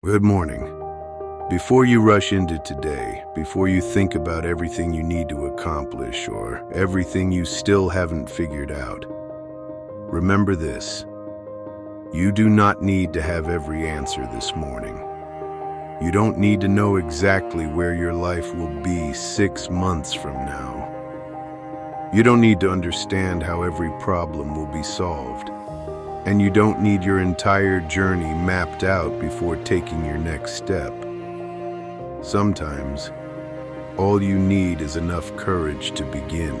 Good morning. Before you rush into today, before you think about everything you need to accomplish or everything you still haven't figured out, remember this. You do not need to have every answer this morning. You don't need to know exactly where your life will be 6 months from now. You don't need to understand how every problem will be solved. And you don't need your entire journey mapped out before taking your next step. Sometimes, all you need is enough courage to begin.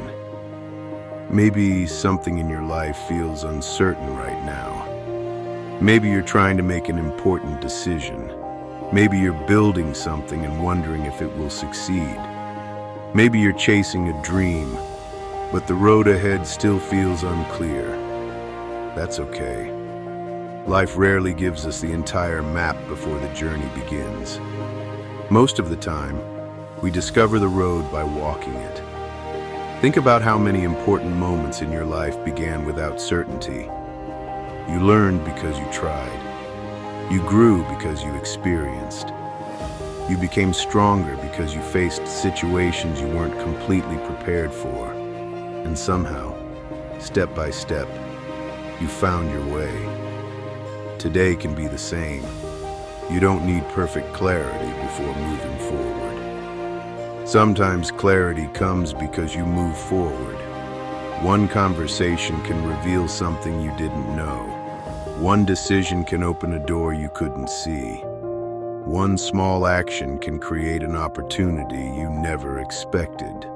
Maybe something in your life feels uncertain right now. Maybe you're trying to make an important decision. Maybe you're building something and wondering if it will succeed. Maybe you're chasing a dream, but the road ahead still feels unclear. That's okay. Life rarely gives us the entire map before the journey begins. Most of the time, we discover the road by walking it. Think about how many important moments in your life began without certainty. You learned because you tried. You grew because you experienced. You became stronger because you faced situations you weren't completely prepared for. And somehow, step by step, you found your way. Today can be the same. You don't need perfect clarity before moving forward. Sometimes clarity comes because you move forward. One conversation can reveal something you didn't know. One decision can open a door you couldn't see. One small action can create an opportunity you never expected.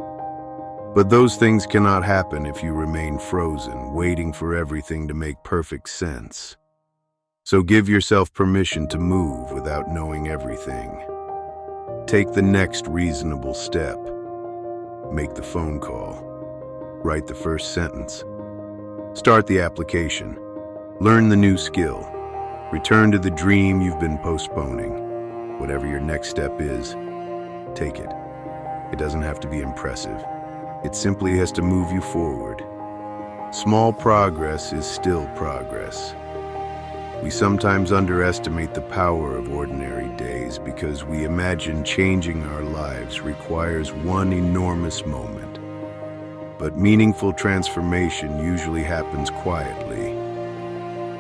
But those things cannot happen if you remain frozen, waiting for everything to make perfect sense. So give yourself permission to move without knowing everything. Take the next reasonable step. Make the phone call. Write the first sentence. Start the application. Learn the new skill. Return to the dream you've been postponing. Whatever your next step is, take it. It doesn't have to be impressive. It simply has to move you forward. Small progress is still progress. We sometimes underestimate the power of ordinary days because we imagine changing our lives requires one enormous moment. But meaningful transformation usually happens quietly.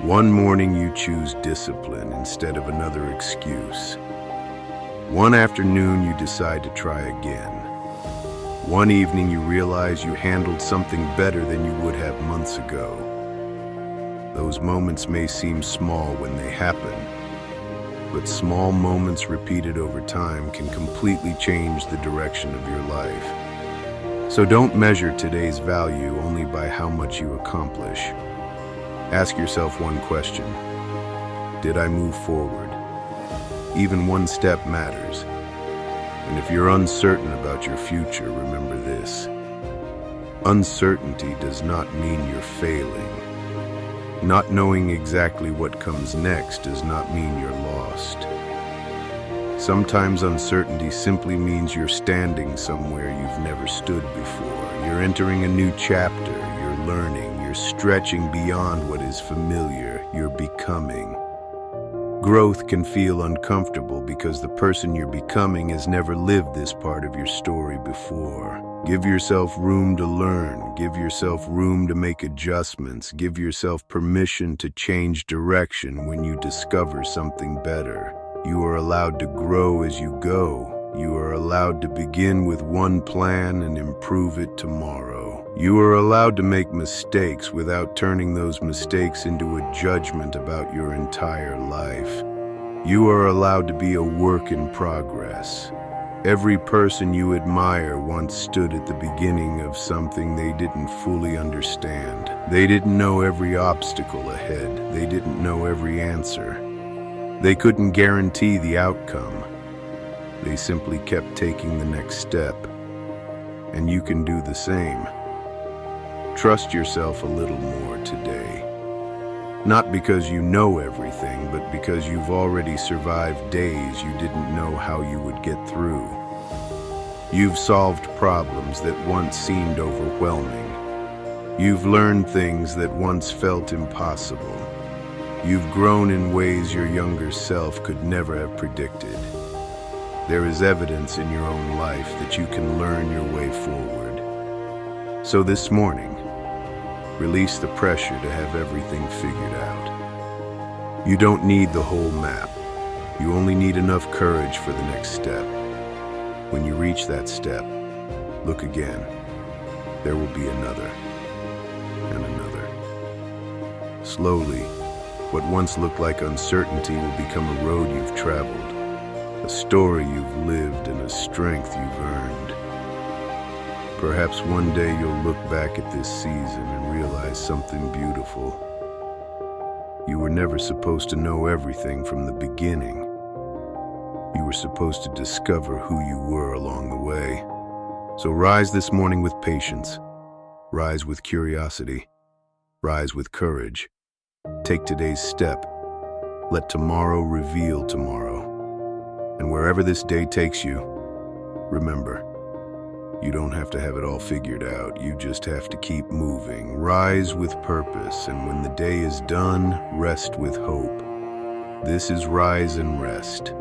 One morning you choose discipline instead of another excuse. One afternoon you decide to try again. One evening you realize you handled something better than you would have months ago. Those moments may seem small when they happen, but small moments repeated over time can completely change the direction of your life. So don't measure today's value only by how much you accomplish. Ask yourself one question. Did I move forward? Even one step matters. And if you're uncertain about your future, remember this. Uncertainty does not mean you're failing. Not knowing exactly what comes next does not mean you're lost. Sometimes uncertainty simply means you're standing somewhere you've never stood before. You're entering a new chapter, you're learning, you're stretching beyond what is familiar, you're becoming. Growth can feel uncomfortable because the person you're becoming has never lived this part of your story before. Give yourself room to learn. Give yourself room to make adjustments. Give yourself permission to change direction when you discover something better. You are allowed to grow as you go. You are allowed to begin with one plan and improve it tomorrow. You are allowed to make mistakes without turning those mistakes into a judgment about your entire life. You are allowed to be a work in progress. Every person you admire once stood at the beginning of something they didn't fully understand. They didn't know every obstacle ahead. They didn't know every answer. They couldn't guarantee the outcome. They simply kept taking the next step. And you can do the same. Trust yourself a little more today. Not because you know everything, but because you've already survived days you didn't know how you would get through. You've solved problems that once seemed overwhelming. You've learned things that once felt impossible. You've grown in ways your younger self could never have predicted. There is evidence in your own life that you can learn your way forward. So this morning, release the pressure to have everything figured out. You don't need the whole map. You only need enough courage for the next step. When you reach that step, look again. There will be another, and another. Slowly, what once looked like uncertainty will become a road you've traveled, a story you've lived, and a strength you've earned. Perhaps one day you'll look back at this season and realize something beautiful. You were never supposed to know everything from the beginning. You were supposed to discover who you were along the way. So rise this morning with patience. Rise with curiosity. Rise with courage. Take today's step. Let tomorrow reveal tomorrow. And wherever this day takes you, remember, you don't have to have it all figured out. You just have to keep moving. Rise with purpose, and when the day is done, rest with hope. This is Rise and Rest.